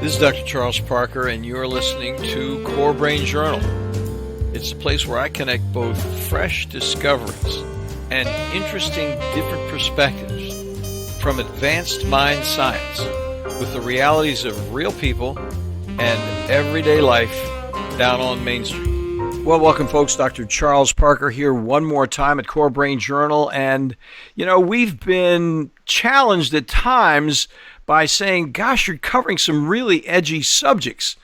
This is Dr. Charles Parker, and you're listening to CoreBrain Journal. It's a place where I connect both fresh discoveries and interesting different perspectives from advanced mind science with the realities of real people and everyday life down on Main Street. Well, welcome, folks. Dr. Charles Parker here one more time at CoreBrain Journal. And, we've been challenged at times by saying, gosh, you're covering some really edgy subjects.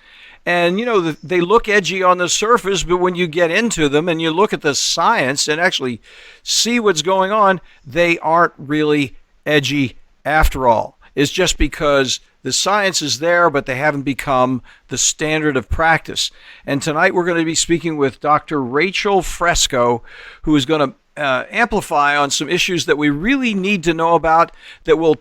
And, they look edgy on the surface, but when you get into them and you look at the science and actually see what's going on, they aren't really edgy after all. It's just because the science is there, but they haven't become the standard of practice. And tonight we're going to be speaking with Dr. Rachel Fresco, who is going to amplify on some issues that we really need to know about that will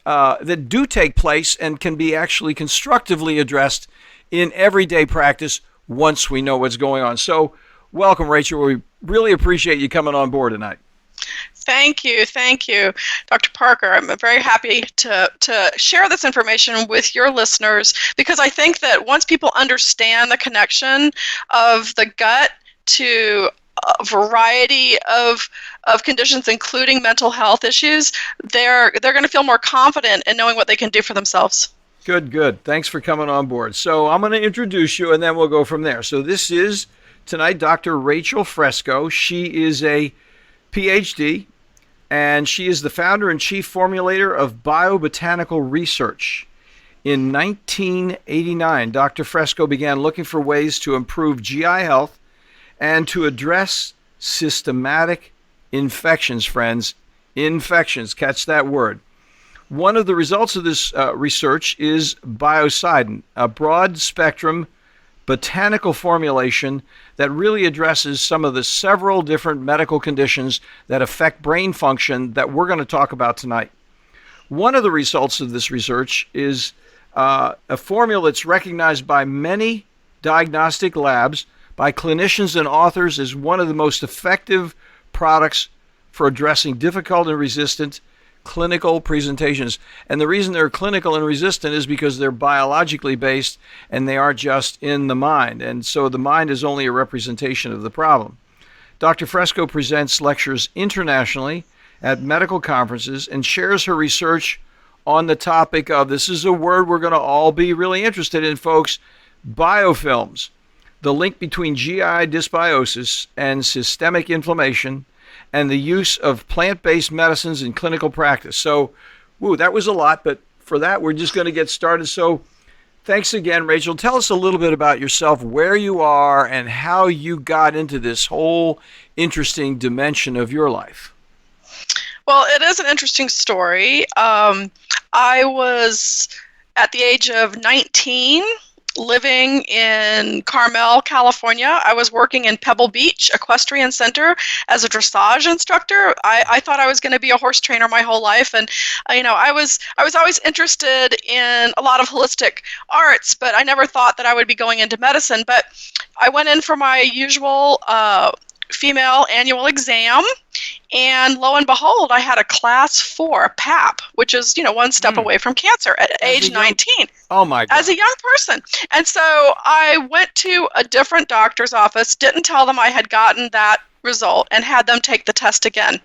that do take place and can be actually constructively addressed in everyday practice once we know what's going on. So welcome, Rachel. We really appreciate you coming on board tonight. Thank you, Dr. Parker. I'm very happy to share this information with your listeners because I think that once people understand the connection of the gut to a variety of conditions, including mental health issues, they're going to feel more confident in knowing what they can do for themselves. Good. Thanks for coming on board. So I'm going to introduce you, and then we'll go from there. So this is, tonight, Dr. Rachel Fresco. She is a PhD, and she is the founder and chief formulator of biobotanical research. In 1989, Dr. Fresco began looking for ways to improve GI health and to address systematic infections, friends. Infections, catch that word. One of the results of this research is biocidin, a broad-spectrum botanical formulation that really addresses some of the several different medical conditions that affect brain function that we're going to talk about tonight. One of the results of this research is a formula that's recognized by many diagnostic labs, by clinicians and authors, as one of the most effective products for addressing difficult and resistant clinical presentations. And the reason they're clinical and resistant is because they're biologically based and they aren't just in the mind. And so the mind is only a representation of the problem. Dr. Fresco presents lectures internationally at medical conferences and shares her research on the topic of, this is a word we're going to all be really interested in, folks, biofilms. The link between GI dysbiosis and systemic inflammation, and the use of plant-based medicines in clinical practice. So, that was a lot, but for that, we're just going to get started. So, thanks again, Rachel. Tell us a little bit about yourself, where you are, and how you got into this whole interesting dimension of your life. Well, it is an interesting story. I was at the age of 19, living in Carmel, California. I was working in Pebble Beach Equestrian Center as a dressage instructor. I thought I was going to be a horse trainer my whole life, and I was always interested in a lot of holistic arts, but I never thought that I would be going into medicine. But I went in for my usual female annual exam, and lo and behold, I had a class 4 PAP, which is, one step away from cancer at age 19. Oh my God. As a young person. And so I went to a different doctor's office, didn't tell them I had gotten that result, and had them take the test again.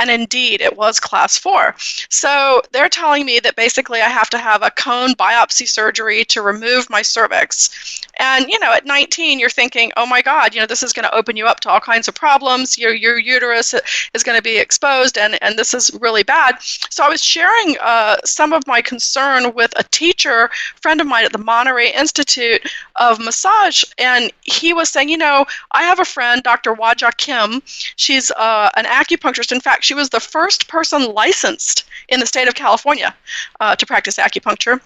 And indeed, it was class 4. So they're telling me that basically I have to have a cone biopsy surgery to remove my cervix. And, at 19, you're thinking, oh my God, this is going to open you up to all kinds of problems. Your uterus is going to be exposed, and this is really bad. So I was sharing some of my concern with a teacher, friend of mine at the Monterey Institute of Massage, and he was saying, I have a friend, Dr. Wajah Kim. She's an acupuncturist. In fact, she was the first person licensed in the state of California to practice acupuncture.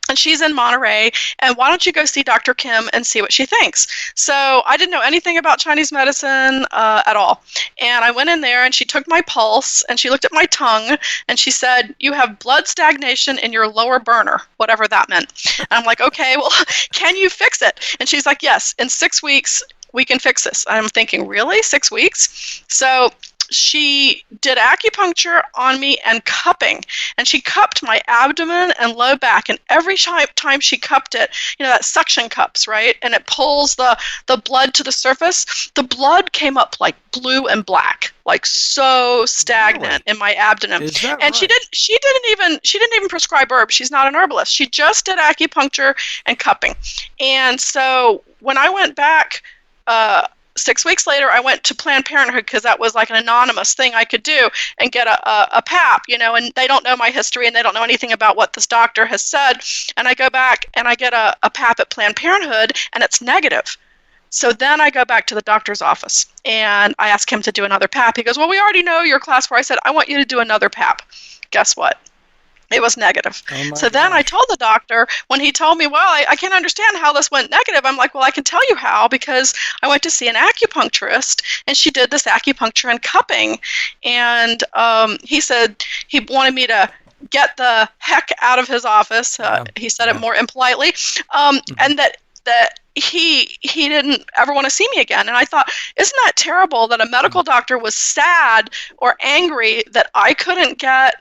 And she's in Monterey, and why don't you go see Dr. Kim and see what she thinks? So I didn't know anything about Chinese medicine at all. And I went in there, and she took my pulse, and she looked at my tongue, and she said, you have blood stagnation in your lower burner, whatever that meant. And I'm like, okay, well, can you fix it? And she's like, yes, in 6 weeks, we can fix this. I'm thinking, really? 6 weeks? So she did acupuncture on me and cupping, and she cupped my abdomen and low back, and every time she cupped it, that suction cups, right, and it pulls the blood to the surface, the blood came up like blue and black, like so stagnant in my abdomen. Is that and right? she didn't even prescribe herbs. She's not an herbalist. She just did acupuncture and cupping. And so when I went back 6 weeks later, I went to Planned Parenthood because that was like an anonymous thing I could do and get a PAP, and they don't know my history and they don't know anything about what this doctor has said. And I go back and I get a PAP at Planned Parenthood and it's negative. So then I go back to the doctor's office and I ask him to do another PAP. He goes, well, we already know you're class 4. I said, I want you to do another PAP. Guess what? It was negative. So then I told the doctor, when he told me, well, I can't understand how this went negative. I'm like, well, I can tell you how, because I went to see an acupuncturist and she did this acupuncture and cupping. And he said he wanted me to get the heck out of his office. He said it more impolitely. And that he didn't ever want to see me again. And I thought, isn't that terrible that a medical doctor was sad or angry that I couldn't get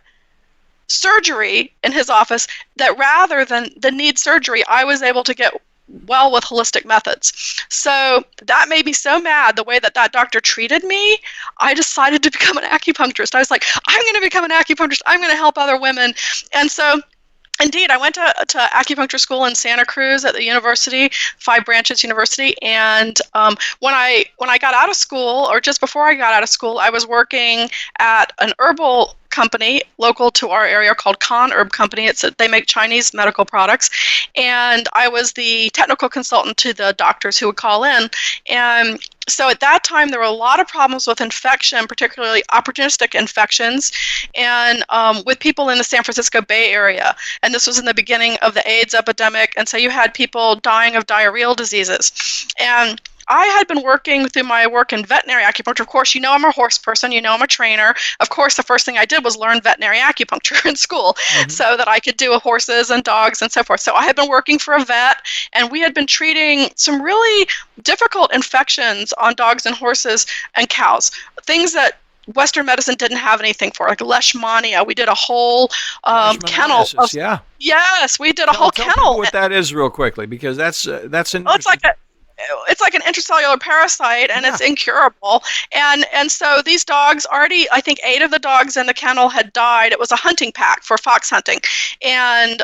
surgery in his office, that rather than need surgery, I was able to get well with holistic methods. So that made me so mad, the way that doctor treated me. I decided to become an acupuncturist. I was like, I'm going to become an acupuncturist. I'm going to help other women. And so indeed, I went to acupuncture school in Santa Cruz at the university, 5 Branches University, and when I got out of school, or just before I got out of school, I was working at an herbal company local to our area called Con Herb Company. They make Chinese medical products, and I was the technical consultant to the doctors who would call in. And so at that time, there were a lot of problems with infection, particularly opportunistic infections, and with people in the San Francisco Bay Area. And this was in the beginning of the AIDS epidemic, and so you had people dying of diarrheal diseases. And I had been working through my work in veterinary acupuncture. Of course, I'm a horse person, I'm a trainer. Of course, the first thing I did was learn veterinary acupuncture in school so that I could do horses and dogs and so forth. So I had been working for a vet, and we had been treating some really difficult infections on dogs and horses and cows, things that Western medicine didn't have anything for, like leishmania. We did a whole kennel. Yes, we did a whole kennel. Tell people what that is real quickly, because that's an. It's like an intracellular parasite, and it's incurable. And so these dogs already, I think 8 of the dogs in the kennel had died. It was a hunting pack for fox hunting. And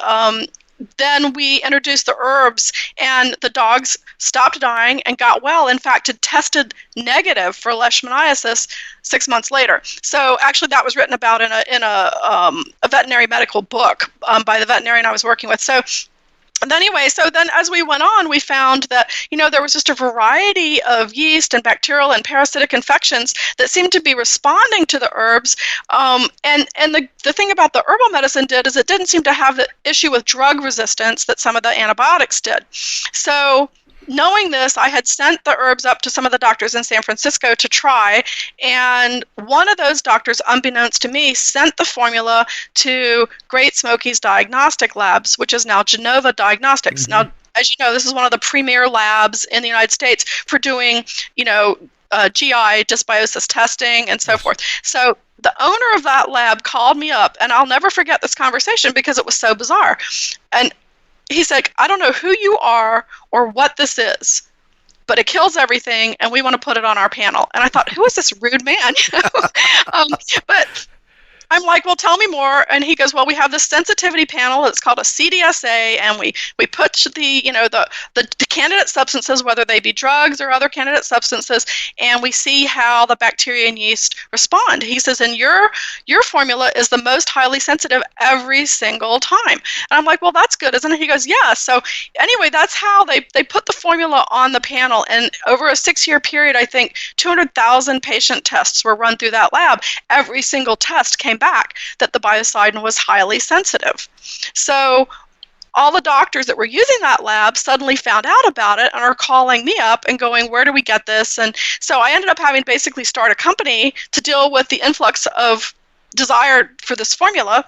then we introduced the herbs, and the dogs stopped dying and got well. In fact, it tested negative for leishmaniasis 6 months later. So actually, that was written about in a veterinary medical book by the veterinarian I was working with. So anyway, so then as we went on, we found that, there was just a variety of yeast and bacterial and parasitic infections that seemed to be responding to the herbs. And the thing about the herbal medicine is it didn't seem to have the issue with drug resistance that some of the antibiotics did. So knowing this, I had sent the herbs up to some of the doctors in San Francisco to try, and one of those doctors, unbeknownst to me, sent the formula to Great Smoky's Diagnostic Labs, which is now Genova Diagnostics. Now, as you know, this is one of the premier labs in the United States for doing, GI dysbiosis testing and so forth. So the owner of that lab called me up, and I'll never forget this conversation because it was so bizarre. And he said, I don't know who you are or what this is, but it kills everything, and we want to put it on our panel. And I thought, who is this rude man? But I'm like, well, tell me more. And he goes, well, we have this sensitivity panel. It's called a CDSA, and we put the candidate substances, whether they be drugs or other candidate substances, and we see how the bacteria and yeast respond. He says, and your formula is the most highly sensitive every single time. And I'm like, well, that's good, isn't it? He goes, yeah. So anyway, that's how they put the formula on the panel. And over a 6-year period, I think 200,000 patient tests were run through that lab. Every single test came back that the biocidin was highly sensitive. So all the doctors that were using that lab suddenly found out about it and are calling me up and going, where do we get this? And so I ended up having to basically start a company to deal with the influx of desire for this formula.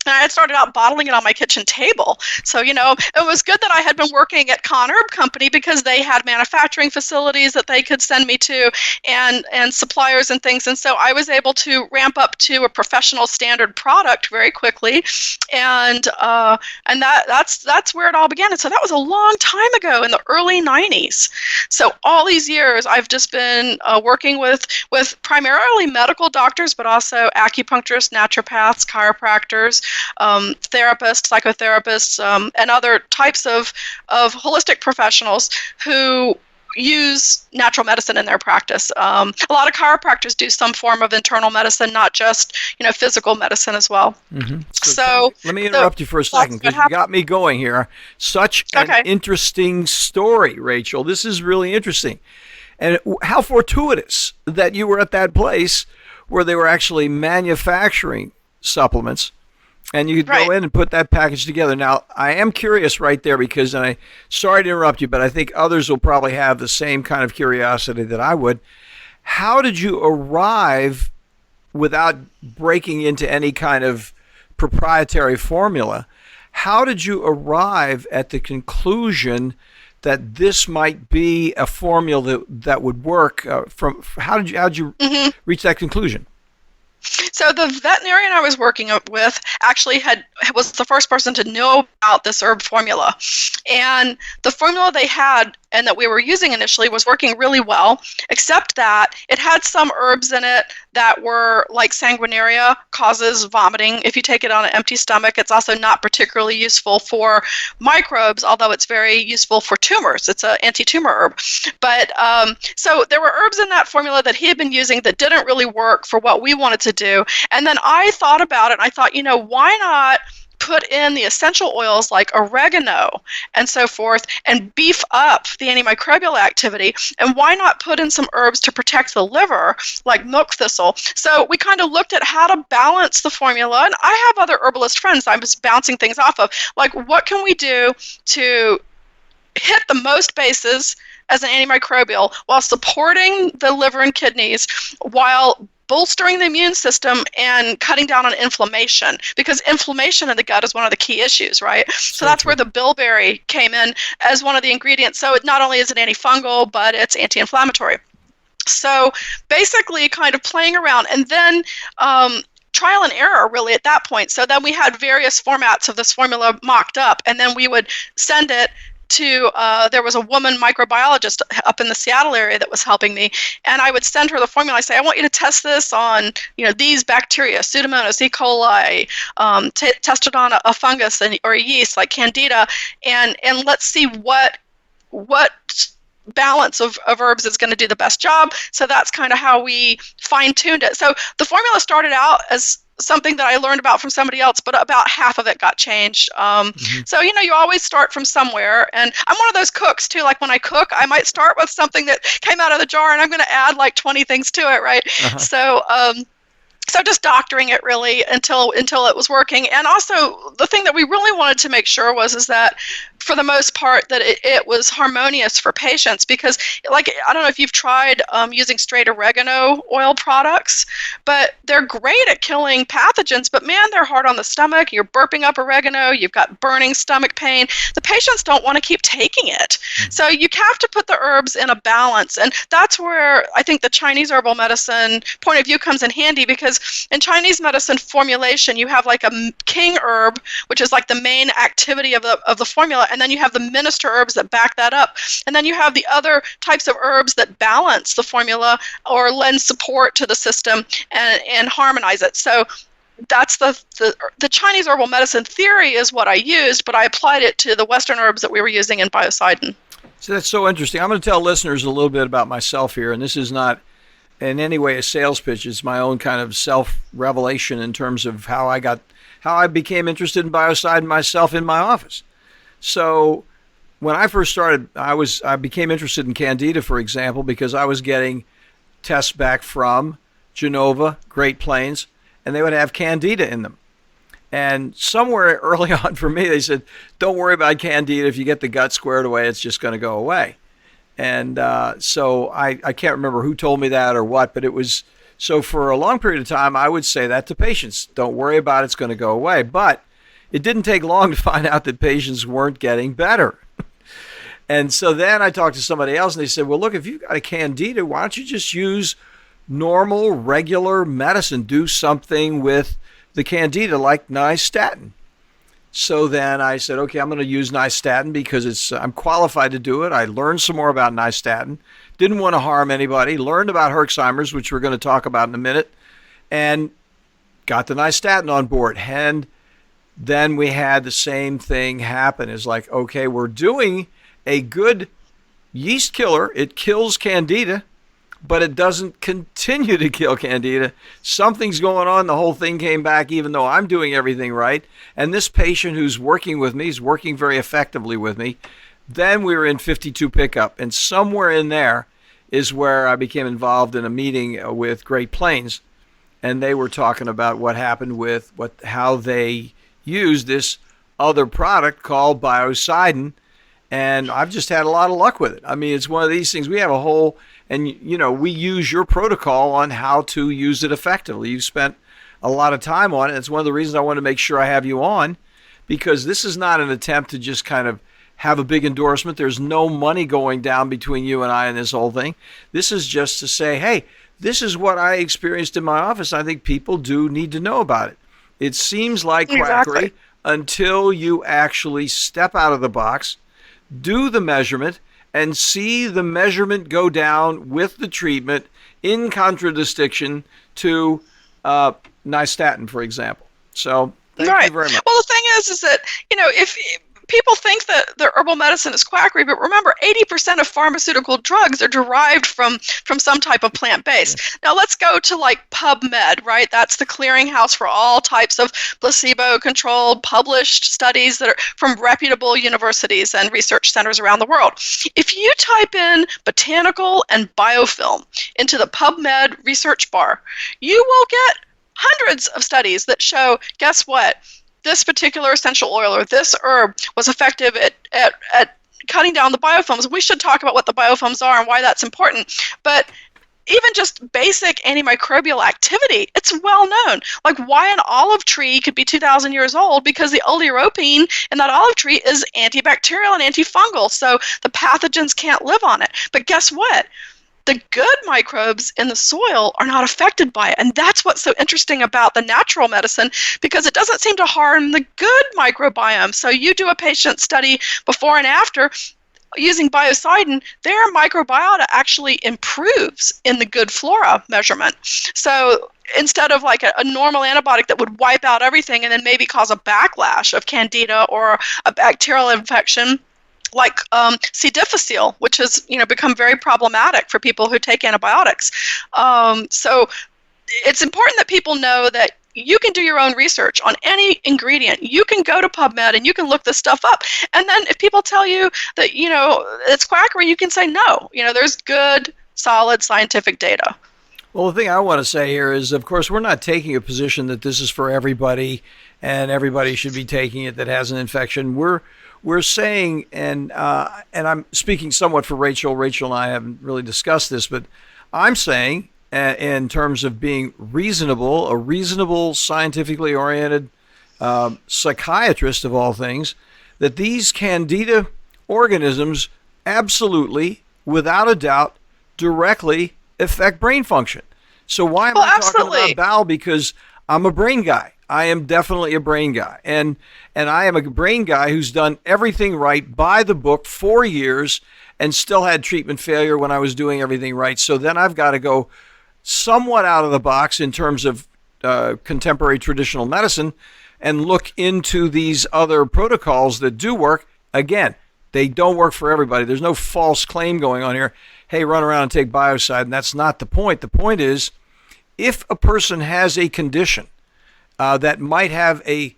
And I had started out bottling it on my kitchen table. So, it was good that I had been working at Con Herb Company because they had manufacturing facilities that they could send me to and suppliers and things. And so I was able to ramp up to a professional standard product very quickly. And that's where it all began. And so that was a long time ago in the early 90s. So all these years I've just been working with primarily medical doctors, but also acupuncturists, naturopaths, chiropractors, therapists, psychotherapists, and other types of holistic professionals who use natural medicine in their practice. A lot of chiropractors do some form of internal medicine, not just physical medicine as well. Mm-hmm. So let me interrupt you for a second because you got me going here. Such an interesting story, Rachel. This is really interesting. And how fortuitous that you were at that place where they were actually manufacturing supplements and you could go in and put that package together. Now, I am curious right there because, and sorry to interrupt you, but I think others will probably have the same kind of curiosity that I would. How did you arrive, without breaking into any kind of proprietary formula, how did you arrive at the conclusion that this might be a formula that would work? How did you reach that conclusion? So the veterinarian I was working with actually was the first person to know about this herb formula. And the formula they had and that we were using initially was working really well, except that it had some herbs in it that were like sanguinaria, causes vomiting if you take it on an empty stomach. It's also not particularly useful for microbes, although it's very useful for tumors. It's an anti-tumor herb. But so there were herbs in that formula that he had been using that didn't really work for what we wanted to do. And then I thought about it, and I thought, why not put in the essential oils like oregano and so forth and beef up the antimicrobial activity? And why not put in some herbs to protect the liver like milk thistle? So we kind of looked at how to balance the formula. And I have other herbalist friends I was bouncing things off of. Like, what can we do to hit the most bases as an antimicrobial while supporting the liver and kidneys, while bolstering the immune system and cutting down on inflammation, because inflammation in the gut is one of the key issues, right? So that's where the bilberry came in as one of the ingredients. So it not only is it antifungal, but it's anti-inflammatory. So basically kind of playing around, and then trial and error really at that point. So then we had various formats of this formula mocked up, and then we would send it to, there was a woman microbiologist up in the Seattle area that was helping me, and I would send her the formula. I say, I want you to test this on, these bacteria, Pseudomonas, E. coli, test it on a fungus or a yeast like Candida, and let's see what balance of herbs is going to do the best job. So that's kind of how we fine-tuned it. So the formula started out as something that I learned about from somebody else, but about half of it got changed. So, you always start from somewhere. And I'm one of those cooks, too. Like, when I cook, I might start with something that came out of the jar, and I'm going to add, like, 20 things to it, right? So just doctoring it, really, until it was working. And also, the thing that we really wanted to make sure is that, for the most part, that it was harmonious for patients, because, like, I don't know if you've tried using straight oregano oil products, but they're great at killing pathogens, but man, they're hard on the stomach. You're burping up oregano, you've got burning stomach pain. The patients don't want to keep taking it. So you have to put the herbs in a balance, and that's where I think the Chinese herbal medicine point of view comes in handy, because in Chinese medicine formulation, you have like a king herb, which is like the main activity of the formula, and then you have the minister herbs that back that up. And then you have the other types of herbs that balance the formula or lend support to the system and harmonize it. So that's the Chinese herbal medicine theory is what I used, but I applied it to the Western herbs that we were using in Biocidin. So that's so interesting. I'm going to tell listeners a little bit about myself here, and this is not in any way a sales pitch. It's my own kind of self-revelation in terms of how I became interested in Biocidin myself in my office. So when I first started, I became interested in Candida, for example, because I was getting tests back from Genova, Great Plains, and they would have Candida in them. And somewhere early on for me, they said, don't worry about Candida. If you get the gut squared away, it's just going to go away. And so I can't remember who told me that or what, but it was So for a long period of time, I would say that to patients. Don't worry about it. It's going to go away. But it didn't take long to find out that patients weren't getting better. And so then I talked to somebody else, and they said, well, look, if you've got a candida, why don't you just use normal, regular medicine? Do something with the candida like nystatin. So then I said, okay, I'm going to use nystatin because I'm qualified to do it. I learned some more about nystatin. Didn't want to harm anybody. Learned about Herxheimer's, which we're going to talk about in a minute, and got the nystatin on board. And then we had the same thing happen. It's like, okay, we're doing a good yeast killer. It kills candida, but it doesn't continue to kill candida. Something's going on. The whole thing came back even though I'm doing everything right. And this patient who's working with me is working very effectively with me. Then we were in 52 pickup, and somewhere in there is where I became involved in a meeting with Great Plains, and they were talking about what happened with how they used this other product called Biocidin. And I've just had a lot of luck with it. I mean, it's one of these things. We have a whole, and we use your protocol on how to use it effectively. You've spent a lot of time on it. It's one of the reasons I want to make sure I have you on, because this is not an attempt to just kind of have a big endorsement. There's no money going down between you and I in this whole thing. This is just to say, hey, this is what I experienced in my office. I think people do need to know about it. It seems like quackery until you actually step out of the box, do the measurement, and see the measurement go down with the treatment in contradistinction to nystatin, for example. So thank you very much. Well, the thing is that, if people think that the herbal medicine is quackery, but remember, 80% of pharmaceutical drugs are derived from some type of plant base. Yeah. Now let's go to like PubMed, right? That's the clearinghouse for all types of placebo-controlled, published studies that are from reputable universities and research centers around the world. If you type in botanical and biofilm into the PubMed research bar, you will get hundreds of studies that show, guess what? This particular essential oil or this herb was effective at cutting down the biofilms. We should talk about what the biofilms are and why that's important. But even just basic antimicrobial activity, it's well known. Like why an olive tree could be 2,000 years old, because the oleuropein in that olive tree is antibacterial and antifungal, so the pathogens can't live on it. But guess what? The good microbes in the soil are not affected by it. And that's what's so interesting about the natural medicine, because it doesn't seem to harm the good microbiome. So you do a patient study before and after using Biocidin, their microbiota actually improves in the good flora measurement. So instead of like a normal antibiotic that would wipe out everything and then maybe cause a backlash of candida or a bacterial infection, like C. difficile, which has become very problematic for people who take antibiotics. So it's important that people know that you can do your own research on any ingredient. You can go to PubMed and you can look this stuff up. And then if people tell you that it's quackery, you can say no. There's good, solid scientific data. Well, the thing I want to say here is, of course, we're not taking a position that this is for everybody and everybody should be taking it that has an infection. We're saying, and I'm speaking somewhat for Rachel. Rachel and I haven't really discussed this, but I'm saying, in terms of being reasonable, a reasonable, scientifically oriented psychiatrist of all things, that these candida organisms absolutely, without a doubt, directly affect brain function. So why am I talking about bowel? Because I'm a brain guy. I am definitely a brain guy. And I am a brain guy who's done everything right by the book 4 years and still had treatment failure when I was doing everything right. So then I've got to go somewhat out of the box in terms of contemporary traditional medicine and look into these other protocols that do work. Again, they don't work for everybody. There's no false claim going on here. Hey, run around and take Biocidin. That's not the point. The point is, if a person has a condition that might have a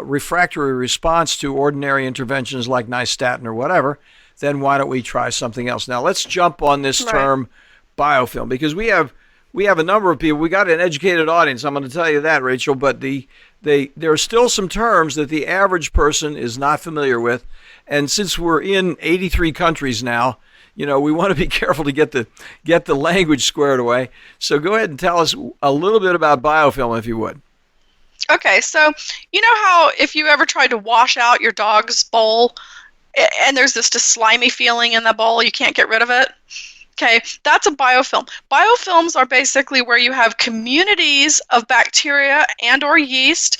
refractory response to ordinary interventions like nystatin or whatever, then why don't we try something else? Now, let's jump on this term biofilm, because we have a number of people. We got an educated audience, I'm going to tell you that, Rachel, but there are still some terms that the average person is not familiar with. And since we're in 83 countries now, we want to be careful to get the language squared away. So go ahead and tell us a little bit about biofilm, if you would. Okay, so you know how if you ever tried to wash out your dog's bowl and there's this just slimy feeling in the bowl, you can't get rid of it? Okay, that's a biofilm. Biofilms are basically where you have communities of bacteria and or yeast.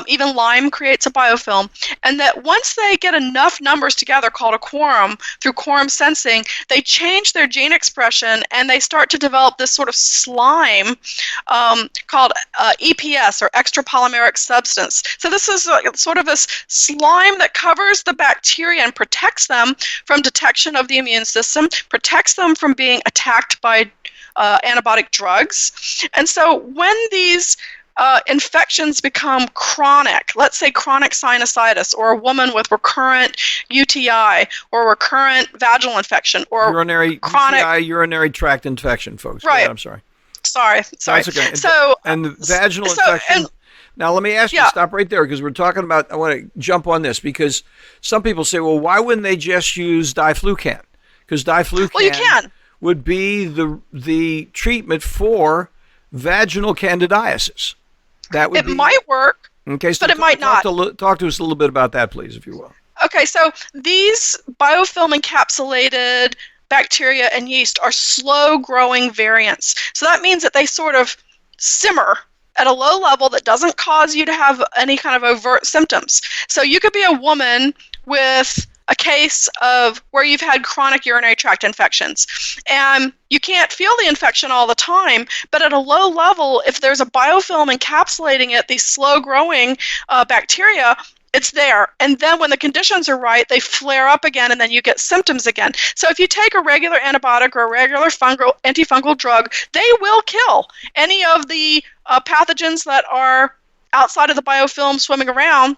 Even lime creates a biofilm. And that once they get enough numbers together, called a quorum, through quorum sensing, they change their gene expression and they start to develop this sort of slime called EPS, or extrapolymeric substance. So this is sort of a slime that covers the bacteria and protects them from detection of the immune system, protects them from being attacked by antibiotic drugs. And so when these infections become chronic, let's say chronic sinusitis, or a woman with recurrent UTI, or recurrent vaginal infection, or chronic UTI, urinary tract infection, folks. Right. Yeah, I'm sorry. Sorry. That's okay. So, and the vaginal infection. Now, let me ask you, stop right there, because we're talking about, I want to jump on this, because some people say, well, why wouldn't they just use diflucan? Because diflucan would be the treatment for vaginal candidiasis. It might work, okay, so but it might not. Talk to us a little bit about that, please, if you will. Okay, so these biofilm encapsulated bacteria and yeast are slow-growing variants. So that means that they sort of simmer at a low level that doesn't cause you to have any kind of overt symptoms. So you could be a woman with a case of where you've had chronic urinary tract infections, and you can't feel the infection all the time, but at a low level, if there's a biofilm encapsulating it, these slow-growing bacteria, it's there. And then when the conditions are right, they flare up again, and then you get symptoms again. So if you take a regular antibiotic or a regular antifungal drug, they will kill any of the pathogens that are outside of the biofilm swimming around.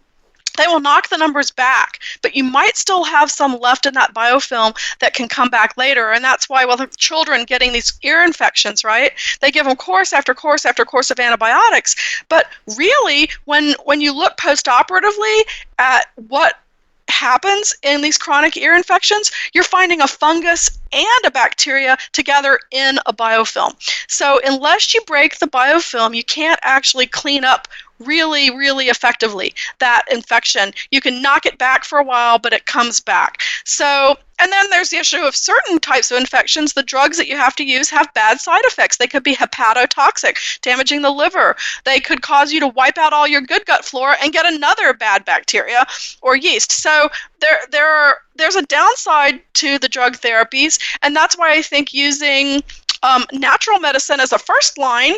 They will knock the numbers back, but you might still have some left in that biofilm that can come back later. And that's why with children getting these ear infections, right, they give them course after course after course of antibiotics. But really, when you look post-operatively at what happens in these chronic ear infections, you're finding a fungus and a bacteria together in a biofilm. So unless you break the biofilm, you can't actually clean up really, really effectively that infection. You can knock it back for a while, but it comes back. So, and then there's the issue of certain types of infections. The drugs that you have to use have bad side effects. They could be hepatotoxic, damaging the liver. They could cause you to wipe out all your good gut flora and get another bad bacteria or yeast. So there's a downside to the drug therapies, and that's why I think using natural medicine as a first line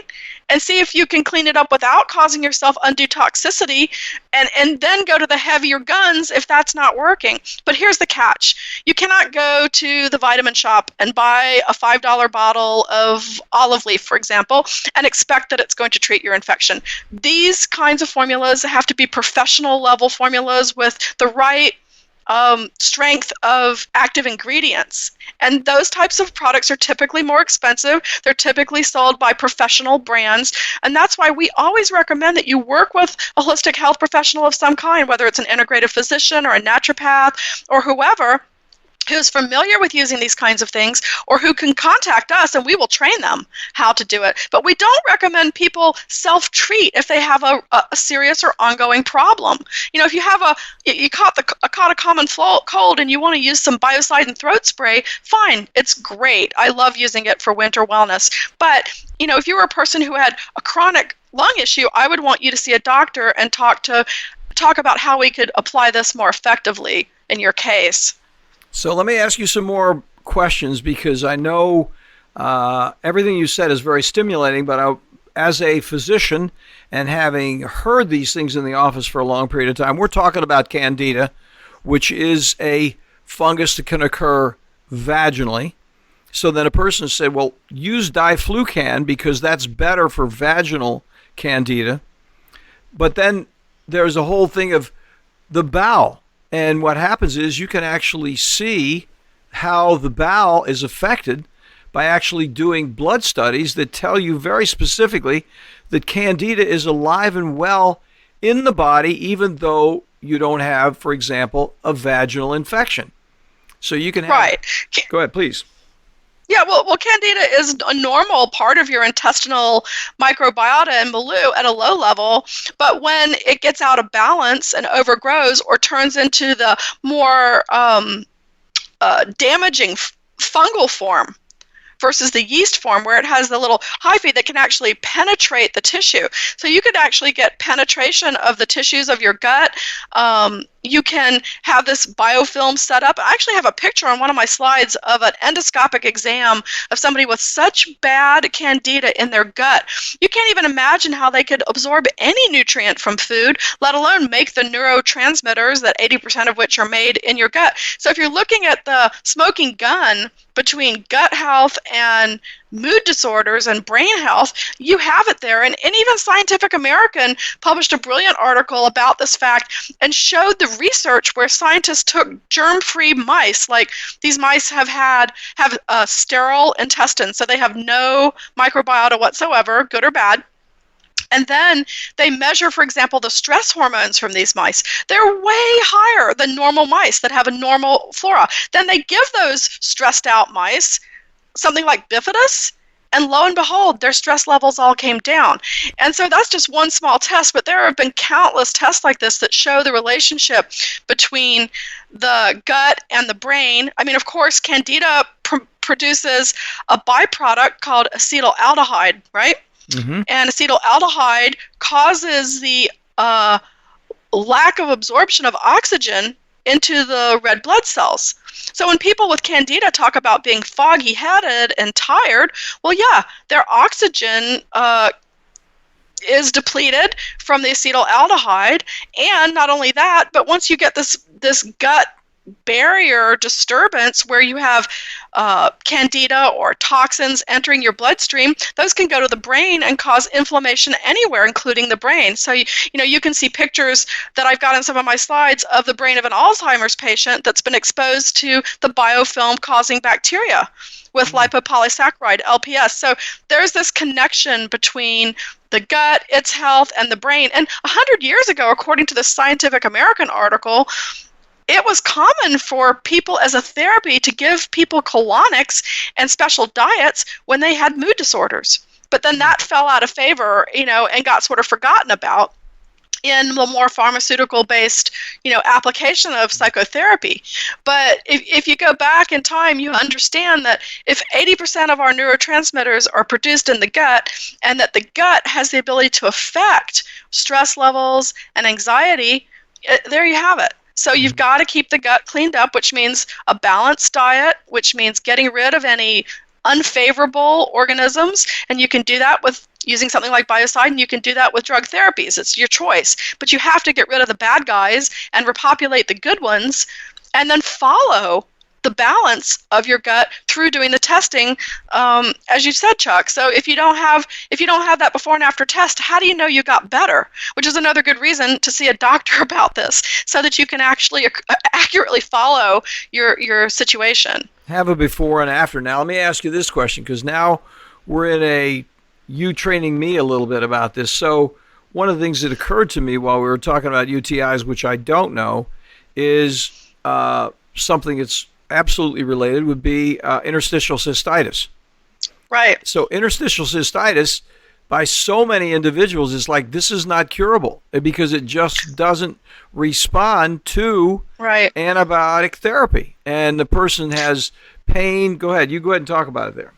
and see if you can clean it up without causing yourself undue toxicity, and then go to the heavier guns if that's not working. But here's the catch. You cannot go to the vitamin shop and buy a $5 bottle of olive leaf, for example, and expect that it's going to treat your infection. These kinds of formulas have to be professional level formulas with the right strength of active ingredients. And those types of products are typically more expensive. They're typically sold by professional brands. And that's why we always recommend that you work with a holistic health professional of some kind, whether it's an integrative physician or a naturopath or whoever, who's familiar with using these kinds of things, or who can contact us and we will train them how to do it. But we don't recommend people self-treat if they have a serious or ongoing problem. You know, if you have you caught a common cold and you want to use some Biocide and throat spray, fine, it's great. I love using it for winter wellness. But, you know, if you were a person who had a chronic lung issue, I would want you to see a doctor and talk about how we could apply this more effectively in your case. So let me ask you some more questions, because I know everything you said is very stimulating, but as a physician and having heard these things in the office for a long period of time, we're talking about Candida, which is a fungus that can occur vaginally. So then a person said, well, use diflucan because that's better for vaginal Candida. But then there's a whole thing of the bowel. And what happens is you can actually see how the bowel is affected by actually doing blood studies that tell you very specifically that Candida is alive and well in the body, even though you don't have, for example, a vaginal infection. So you can have. Right. Go ahead, please. Yeah, well, Candida is a normal part of your intestinal microbiota and milieu at a low level, but when it gets out of balance and overgrows or turns into the more damaging fungal form versus the yeast form, where it has the little hyphae that can actually penetrate the tissue. So you could actually get penetration of the tissues of your gut. You can have this biofilm set up. I actually have a picture on one of my slides of an endoscopic exam of somebody with such bad candida in their gut. You can't even imagine how they could absorb any nutrient from food, let alone make the neurotransmitters that 80% of which are made in your gut. So if you're looking at the smoking gun between gut health and mood disorders and brain health, you have it there. And even Scientific American published a brilliant article about this fact and showed the research where scientists took germ-free mice. Like, these mice have sterile intestines, so they have no microbiota whatsoever, good or bad. And then they measure, for example, the stress hormones from these mice. They're way higher than normal mice that have a normal flora. Then they give those stressed out mice something like bifidus, and lo and behold, their stress levels all came down. And so that's just one small test, but there have been countless tests like this that show the relationship between the gut and the brain. I mean, of course, Candida produces a byproduct called acetaldehyde, right? Mm-hmm. And acetaldehyde causes the lack of absorption of oxygen into the red blood cells. So when people with Candida talk about being foggy-headed and tired, well, yeah, their oxygen is depleted from the acetaldehyde, and not only that, but once you get this gut barrier disturbance where you have candida or toxins entering your bloodstream, those can go to the brain and cause inflammation anywhere, including the brain. So you can see pictures that I've got in some of my slides of the brain of an Alzheimer's patient that's been exposed to the biofilm causing bacteria with lipopolysaccharide, LPS. So there's this connection between the gut, its health, and the brain. And 100 years ago, according to the Scientific American article, it was common for people as a therapy to give people colonics and special diets when they had mood disorders. But then that fell out of favor, and got sort of forgotten about in the more pharmaceutical-based, application of psychotherapy. But if you go back in time, you understand that if 80% of our neurotransmitters are produced in the gut, and that the gut has the ability to affect stress levels and anxiety, there you have it. So you've got to keep the gut cleaned up, which means a balanced diet, which means getting rid of any unfavorable organisms. And you can do that with using something like Biocidin. You can do that with drug therapies. It's your choice. But you have to get rid of the bad guys and repopulate the good ones, and then follow the balance of your gut through doing the testing, as you said, Chuck. So if you don't have that before and after test, how do you know you got better? Which is another good reason to see a doctor about this, so that you can actually accurately follow your situation. Have a before and after. Now let me ask you this question, because now we're in you training me a little bit about this. So one of the things that occurred to me while we were talking about UTIs, which I don't know, is something that's absolutely related, would be interstitial cystitis. Right. So interstitial cystitis, by so many individuals, is like, this is not curable, because it just doesn't respond to antibiotic therapy. And the person has pain. Go ahead. You go ahead and talk about it there.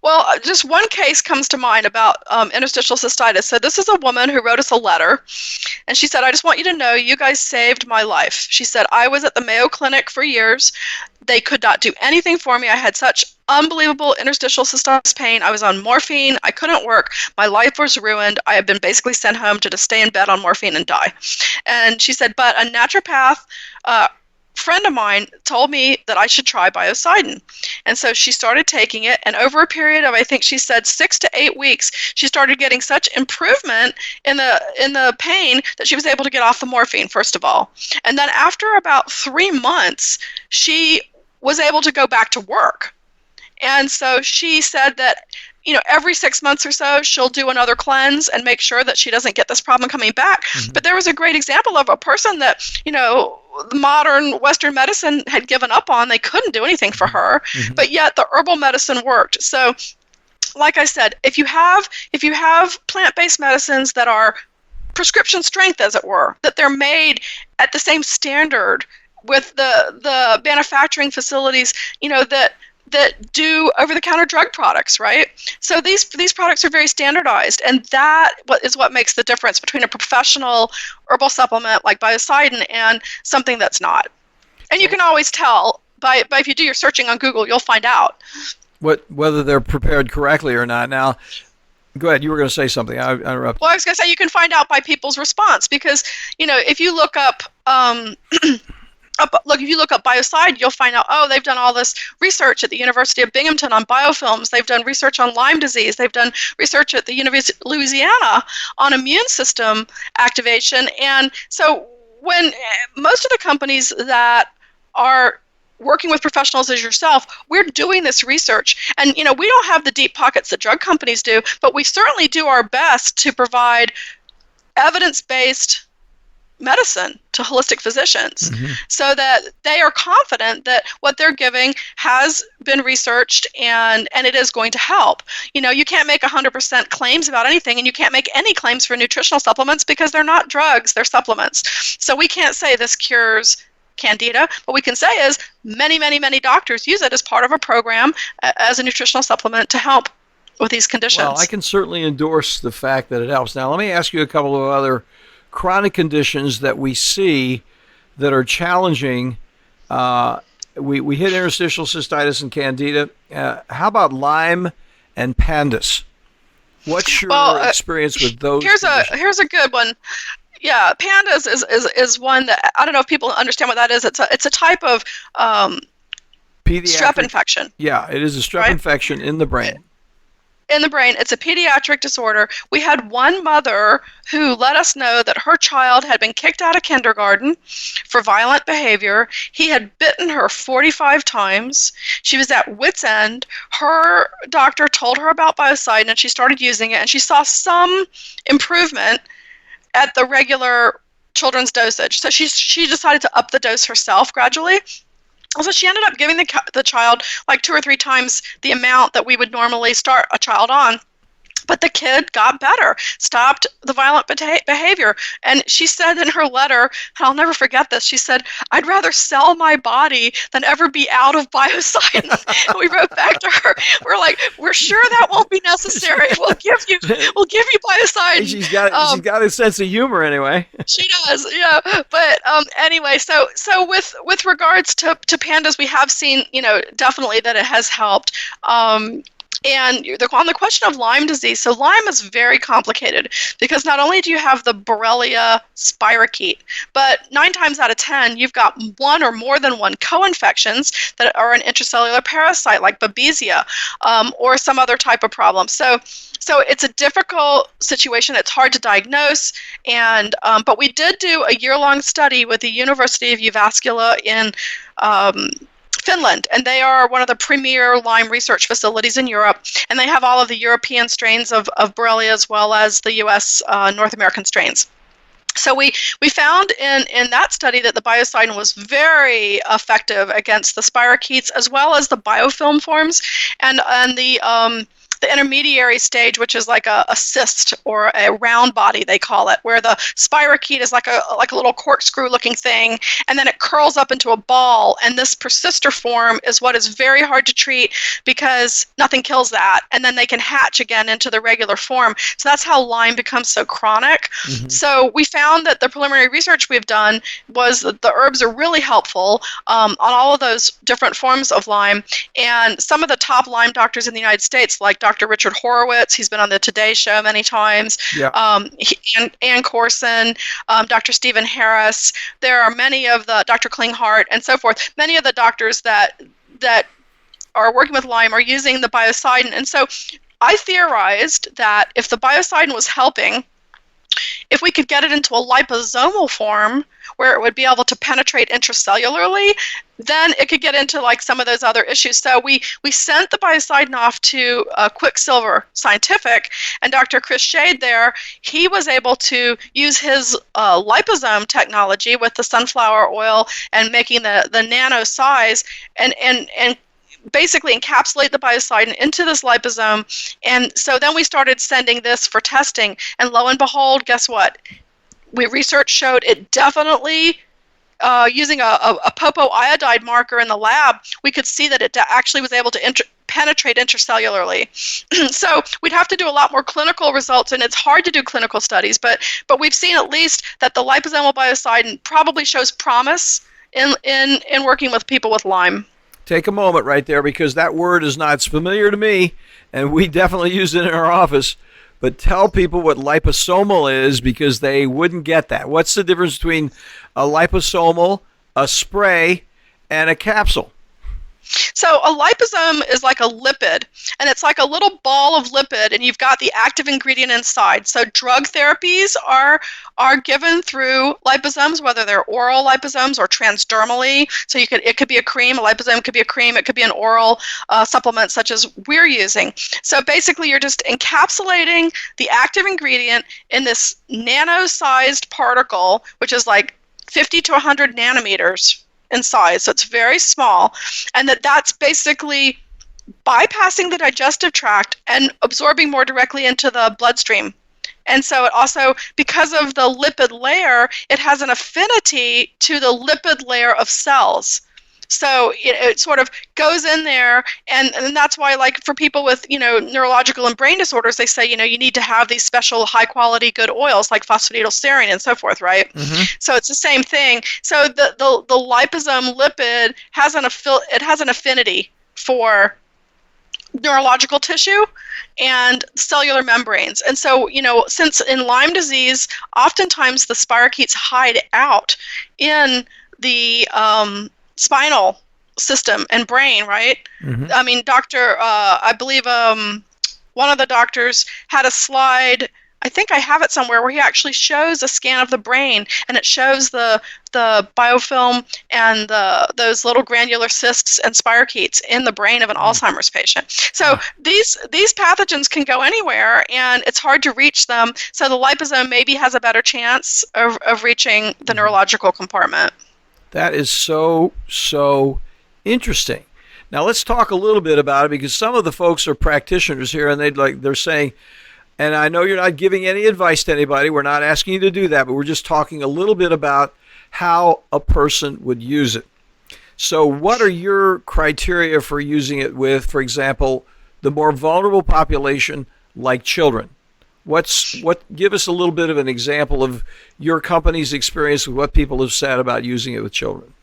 Well, just one case comes to mind about interstitial cystitis. So this is a woman who wrote us a letter, and she said, I just want you to know you guys saved my life. She said, I was at the Mayo Clinic for years. They could not do anything for me. I had such unbelievable interstitial cystitis pain. I was on morphine. I couldn't work. My life was ruined. I had been basically sent home to just stay in bed on morphine and die. And she said, but a naturopath friend of mine told me that I should try Biocidin. And so she started taking it, and over a period of, I think she said, 6 to 8 weeks, she started getting such improvement in the pain that she was able to get off the morphine, first of all. And then after about 3 months, she was able to go back to work. And so she said that, every 6 months or so, she'll do another cleanse and make sure that she doesn't get this problem coming back. Mm-hmm. But there was a great example of a person that, modern Western medicine had given up on. They couldn't do anything for her, mm-hmm. but yet the herbal medicine worked. So, like I said, if you have plant-based medicines that are prescription strength, as it were, that they're made at the same standard with the manufacturing facilities, that do over-the-counter drug products, right? So these products are very standardized, and that is what makes the difference between a professional herbal supplement like Biocidin and something that's not. And you can always tell by if you do your searching on Google, you'll find out whether they're prepared correctly or not. Now, go ahead. You were going to say something. I interrupted. Well, I was going to say you can find out by people's response, because if you look up. If you look up Biocide, you'll find out, they've done all this research at the University of Binghamton on biofilms. They've done research on Lyme disease. They've done research at the University of Louisiana on immune system activation. And so when most of the companies that are working with professionals as yourself, we're doing this research. And, we don't have the deep pockets that drug companies do, but we certainly do our best to provide evidence-based medicine to holistic physicians, mm-hmm. so that they are confident that what they're giving has been researched and it is going to help. You can't make 100% claims about anything, and you can't make any claims for nutritional supplements because they're not drugs, they're supplements. So we can't say this cures Candida. What we can say is many, many, many doctors use it as part of a program as a nutritional supplement to help with these conditions. Well, I can certainly endorse the fact that it helps. Now, let me ask you a couple of other chronic conditions that we see that are challenging. We hit interstitial cystitis and Candida. How about Lyme and Pandas? What's your experience with those? Here's a good one. Yeah, Pandas is one that I don't know if people understand what that is. It's a type of strep infection. Yeah, it is a strep infection in the brain. In the brain. It's a pediatric disorder. We had one mother who let us know that her child had been kicked out of kindergarten for violent behavior. He had bitten her 45 times. She was at wit's end. Her doctor told her about Biocidin, and she started using it, and she saw some improvement at the regular children's dosage. So she decided to up the dose herself gradually. So she ended up giving the child like 2 or 3 times the amount that we would normally start a child on. But the kid got better, stopped the violent behavior. And she said in her letter, and I'll never forget this, she said, "I'd rather sell my body than ever be out of Biocidin." And we wrote back to her, we're like, "We're sure that won't be necessary. We'll give you Biocidin." She's got a sense of humor anyway. She does, yeah. But anyway, so with regards to Pandas, we have seen, definitely that it has helped. And on the question of Lyme disease, so Lyme is very complicated because not only do you have the Borrelia spirochete, but 9 times out of 10, you've got one or more than one co-infections that are an intracellular parasite like Babesia or some other type of problem. So it's a difficult situation. It's hard to diagnose, and but we did do a year-long study with the University of Jyväskylä in Finland, and they are one of the premier Lyme research facilities in Europe, and they have all of the European strains of Borrelia as well as the U.S. North American strains. So we found in that study that the Biocidin was very effective against the spirochetes as well as the biofilm forms, and the intermediary stage, which is like a cyst or a round body, they call it, where the spirochete is like a little corkscrew-looking thing, and then it curls up into a ball. And this persister form is what is very hard to treat because nothing kills that, and then they can hatch again into the regular form. So that's how Lyme becomes so chronic. Mm-hmm. So we found that the preliminary research we've done was that the herbs are really helpful on all of those different forms of Lyme. And some of the top Lyme doctors in the United States, like Dr. Richard Horowitz, he's been on the Today Show many times, Ann Corson, Dr. Stephen Harris. There are many of the Dr. Klinghardt and so forth. Many of the doctors that are working with Lyme are using the Biocidin. And so I theorized that if the Biocidin was helping, if we could get it into a liposomal form where it would be able to penetrate intracellularly, then it could get into like some of those other issues. So we sent the biocidin off to Quicksilver Scientific, and Dr. Chris Shade there, he was able to use his liposome technology with the sunflower oil and making the nano size and basically encapsulate the biocidin into this liposome. And so then we started sending this for testing, and lo and behold, guess what? Research showed it definitely, using a popo iodide marker in the lab, we could see that it actually was able to penetrate intracellularly. So we'd have to do a lot more clinical results, and it's hard to do clinical studies, but we've seen at least that the liposomal biocidin probably shows promise in working with people with Lyme. Take a moment right there, because that word is not familiar to me, and we definitely use it in our office. But tell people what liposomal is, because they wouldn't get that. What's the difference between a liposomal, a spray, and a capsule? So a liposome is like a lipid, and it's like a little ball of lipid, and you've got the active ingredient inside. So drug therapies are given through liposomes, whether they're oral liposomes or transdermally. So it could be a cream, a liposome could be a cream, it could be an oral supplement such as we're using. So basically you're just encapsulating the active ingredient in this nano-sized particle, which is like 50 to 100 nanometers in size, so it's very small, and that's basically bypassing the digestive tract and absorbing more directly into the bloodstream. And so it also, because of the lipid layer, it has an affinity to the lipid layer of cells. So it sort of goes in there, and that's why, like, for people with, neurological and brain disorders, they say, you need to have these special high-quality good oils like phosphatidylserine and so forth, right? Mm-hmm. So it's the same thing. So the liposome lipid has an affinity for neurological tissue and cellular membranes. And so, since in Lyme disease, oftentimes the spirochetes hide out in the spinal system and brain, right? Mm-hmm. I mean, I believe one of the doctors had a slide, I think I have it somewhere, where he actually shows a scan of the brain, and it shows the biofilm and those little granular cysts and spirochetes in the brain of an Alzheimer's patient. So these pathogens can go anywhere, and it's hard to reach them. So the liposome maybe has a better chance of reaching the neurological compartment. That is so interesting. Now let's talk a little bit about it, because some of the folks are practitioners here, and they're saying, and I know you're not giving any advice to anybody. We're not asking you to do that, but we're just talking a little bit about how a person would use it. So what are your criteria for using it with, for example, the more vulnerable population like children? Give us a little bit of an example of your company's experience with what people have said about using it with children.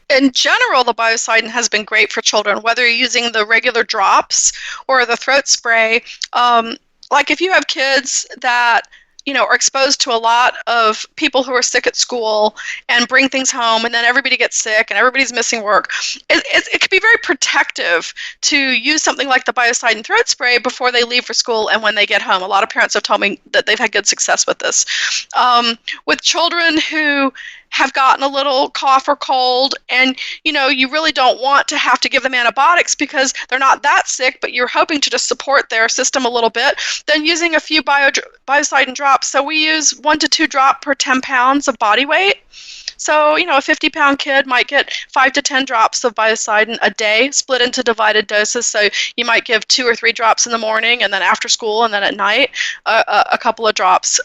In general, the biocidin has been great for children, whether you're using the regular drops or the throat spray. Like if you have kids that are exposed to a lot of people who are sick at school and bring things home, and then everybody gets sick and everybody's missing work, it can be very protective to use something like the biocidin throat spray before they leave for school and when they get home. A lot of parents have told me that they've had good success with this. With children who have gotten a little cough or cold, and you really don't want to have to give them antibiotics because they're not that sick, but you're hoping to just support their system a little bit, then using a few biocidin drops. So we use 1 to 2 drops per 10 pounds of body weight. So, a 50-pound kid might get 5 to 10 drops of biocidin a day, split into divided doses. So you might give 2 or 3 drops in the morning, and then after school, and then at night, a couple of drops.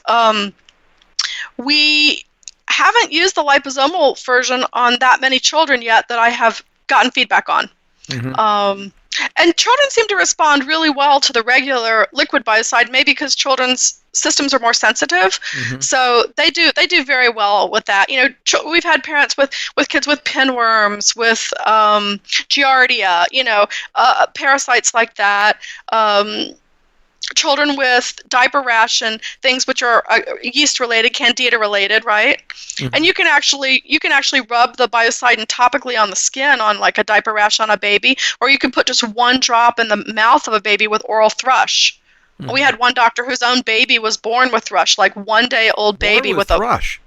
We haven't used the liposomal version on that many children yet that I have gotten feedback on. Mm-hmm. And children seem to respond really well to the regular liquid biocide, maybe because children's systems are more sensitive. Mm-hmm. So they do very well with that. We've had parents with kids with pinworms, with giardia, parasites like that. Children with diaper rash and things which are yeast related, candida related, right? Mm-hmm. And you can actually rub the biocidin topically on the skin on like a diaper rash on a baby, or you can put just 1 drop in the mouth of a baby with oral thrush. We had one doctor whose own baby was born with thrush, like 1-day-old baby Born with thrush.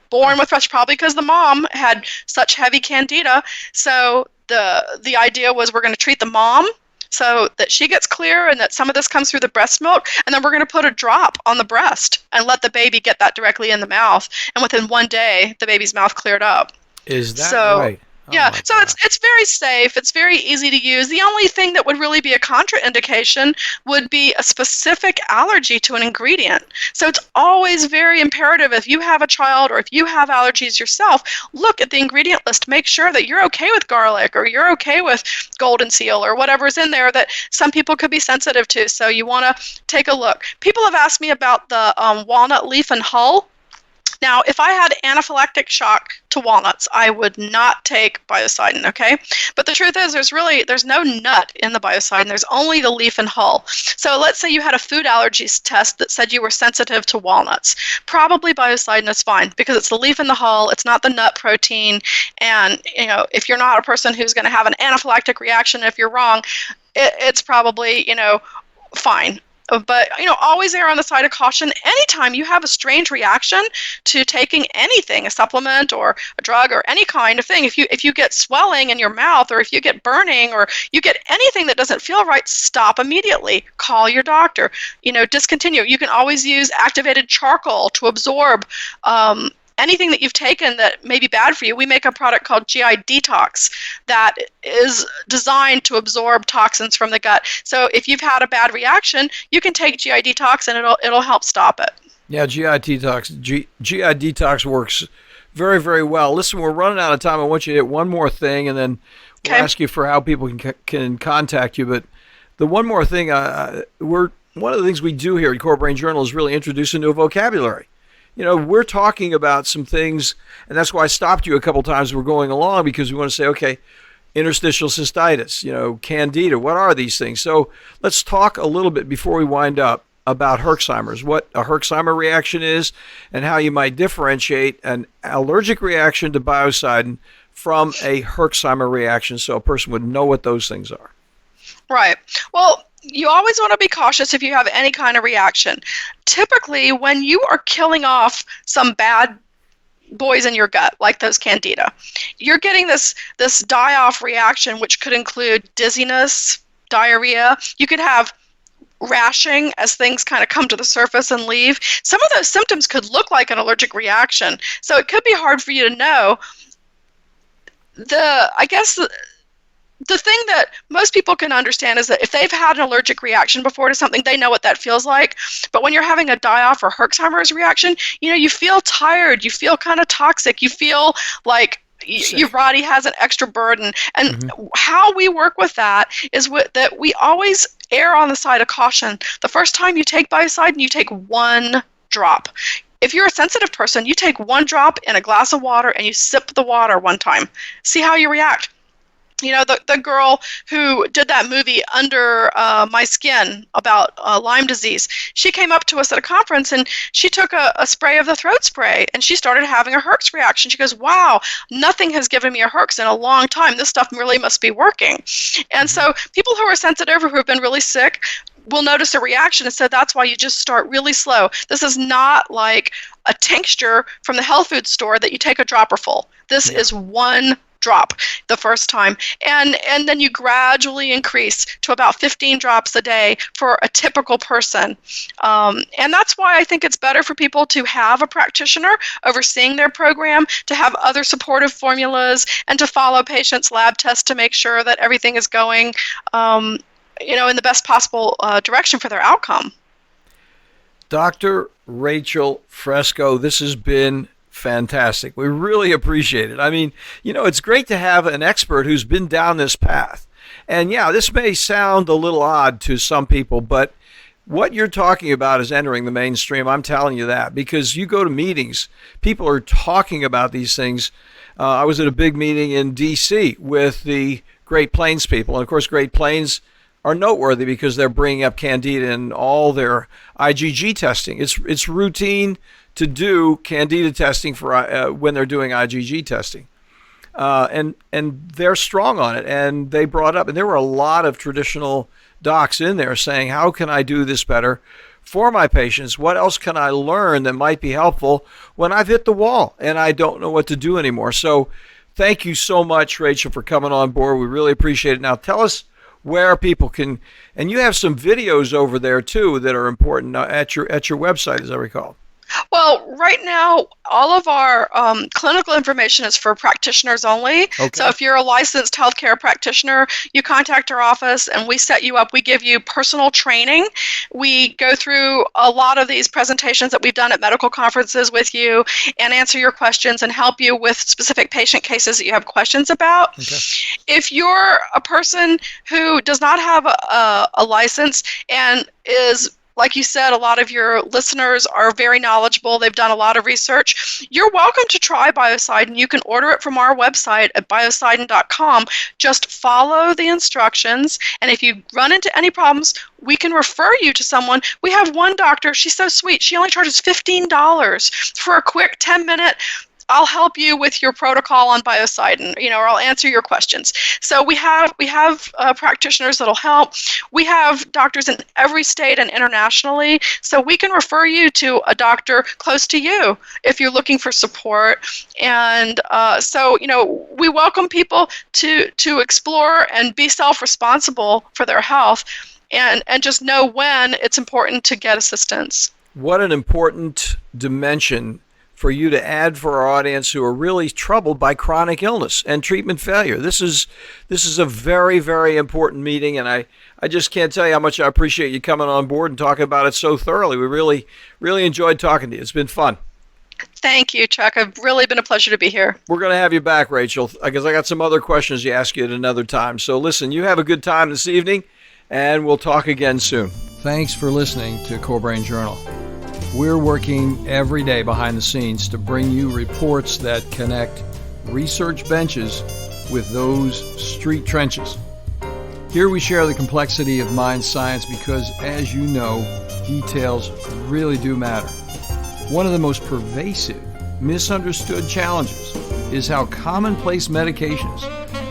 Born with thrush, probably because the mom had such heavy candida. So the idea was we're going to treat the mom so that she gets clear and that some of this comes through the breast milk, and then we're going to put a drop on the breast and let the baby get that directly in the mouth. And within 1 day, the baby's mouth cleared up. Is that right? Oh Yeah, so it's very safe. It's very easy to use. The only thing that would really be a contraindication would be a specific allergy to an ingredient. So it's always very imperative if you have a child or if you have allergies yourself, look at the ingredient list. Make sure that you're okay with garlic or you're okay with golden seal or whatever's in there that some people could be sensitive to. So you want to take a look. People have asked me about the walnut leaf and hull. Now, if I had anaphylactic shock to walnuts, I would not take biocidin, okay? But the truth is there's no nut in the biocidin. There's only the leaf and hull. So let's say you had a food allergies test that said you were sensitive to walnuts. Probably biocidin is fine because it's the leaf and the hull. It's not the nut protein. And, if you're not a person who's going to have an anaphylactic reaction, if you're wrong, it's probably, fine. But, always err on the side of caution. Anytime you have a strange reaction to taking anything, a supplement or a drug or any kind of thing, if you get swelling in your mouth or if you get burning or you get anything that doesn't feel right, stop immediately. Call your doctor. Discontinue. You can always use activated charcoal to absorb anything that you've taken that may be bad for you. We make a product called GI Detox that is designed to absorb toxins from the gut. So if you've had a bad reaction, you can take GI Detox and it'll help stop it. Yeah, GI Detox works very, very well. Listen, we're running out of time. I want you to hit one more thing, and then we'll ask you for how people can contact you. But the one more thing, one of the things we do here at CoreBrain Journal is really introduce a new vocabulary. We're talking about some things, and that's why I stopped you a couple times as we're going along, because we want to say, okay, interstitial cystitis, candida, what are these things? So let's talk a little bit before we wind up about Herxheimer's, what a Herxheimer reaction is, and how you might differentiate an allergic reaction to biocidin from a Herxheimer reaction so a person would know what those things are. Right. Well, you always want to be cautious if you have any kind of reaction. Typically, when you are killing off some bad boys in your gut, like those candida, you're getting this die-off reaction, which could include dizziness, diarrhea. You could have rashing as things kind of come to the surface and leave. Some of those symptoms could look like an allergic reaction, so it could be hard for you to know. The thing that most people can understand is that if they've had an allergic reaction before to something, they know what that feels like. But when you're having a die-off or Herxheimer's reaction, you feel tired, you feel kind of toxic, you feel like your body has an extra burden. And how we work with that is that we always err on the side of caution. The first time you take biocidin, you take 1 drop. If you're a sensitive person, you take 1 drop in a glass of water and you sip the water 1 time. See how you react. The girl who did that movie Under My Skin about Lyme disease, she came up to us at a conference and she took a spray of the throat spray and she started having a Herx reaction. She goes, wow, nothing has given me a Herx in a long time. This stuff really must be working. And so people who are sensitive or who have been really sick will notice a reaction, and so that's why you just start really slow. This is not like a tincture from the health food store that you take a dropper full. This is 1 drop the first time, and then you gradually increase to about 15 drops a day for a typical person, and that's why I think it's better for people to have a practitioner overseeing their program, to have other supportive formulas, and to follow patients' lab tests to make sure that everything is going in the best possible direction for their outcome. Dr. Rachel Fresco, this has been fantastic. We really appreciate it. I mean, it's great to have an expert who's been down this path. And yeah, this may sound a little odd to some people, but what you're talking about is entering the mainstream. I'm telling you that, because you go to meetings, people are talking about these things. I was at a big meeting in D.C. with the Great Plains people. And of course, Great Plains are noteworthy because they're bringing up Candida in all their IgG testing. It's routine to do Candida testing for when they're doing IgG testing. and they're strong on it. And they brought up, and there were a lot of traditional docs in there saying, how can I do this better for my patients? What else can I learn that might be helpful when I've hit the wall and I don't know what to do anymore? So thank you so much, Rachel, for coming on board. We really appreciate it. Now tell us where people can, and you have some videos over there too that are important at your website, as I recall. Well, right now, all of our clinical information is for practitioners only. Okay. So if you're a licensed healthcare practitioner, you contact our office and we set you up. We give you personal training. We go through a lot of these presentations that we've done at medical conferences with you and answer your questions and help you with specific patient cases that you have questions about. Okay. If you're a person who does not have a license and is, like you said, a lot of your listeners are very knowledgeable. They've done a lot of research. You're welcome to try Biocidin. You can order it from our website at biocidin.com. Just follow the instructions, and if you run into any problems, we can refer you to someone. We have one doctor. She's so sweet. She only charges $15 for a quick 10-minute, I'll help you with your protocol on Biocidin, or I'll answer your questions. So we have practitioners that'll help. We have doctors in every state and internationally, so we can refer you to a doctor close to you if you're looking for support. And so we welcome people to explore and be self-responsible for their health, and just know when it's important to get assistance. What an important dimension for you to add for our audience who are really troubled by chronic illness and treatment failure. This is a very, very important meeting, and I just can't tell you how much I appreciate you coming on board and talking about it so thoroughly. We really, really enjoyed talking to you. It's been fun. Thank you, Chuck. It's really been a pleasure to be here. We're going to have you back, Rachel, because I got some other questions to ask you at another time. So listen, you have a good time this evening, and we'll talk again soon. Thanks for listening to CoreBrain Journal. We're working every day behind the scenes to bring you reports that connect research benches with those street trenches. Here we share the complexity of mind science because, as you know, details really do matter. One of the most pervasive, misunderstood challenges is how commonplace medications,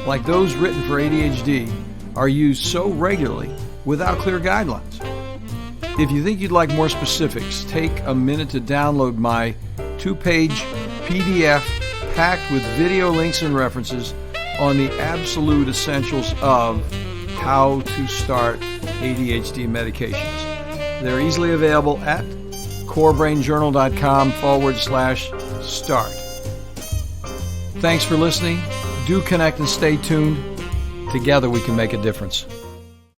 like those written for ADHD, are used so regularly without clear guidelines. If you think you'd like more specifics, take a minute to download my 2-page PDF packed with video links and references on the absolute essentials of how to start ADHD medications. They're easily available at CoreBrainJournal.com/start. Thanks for listening. Do connect and stay tuned. Together we can make a difference.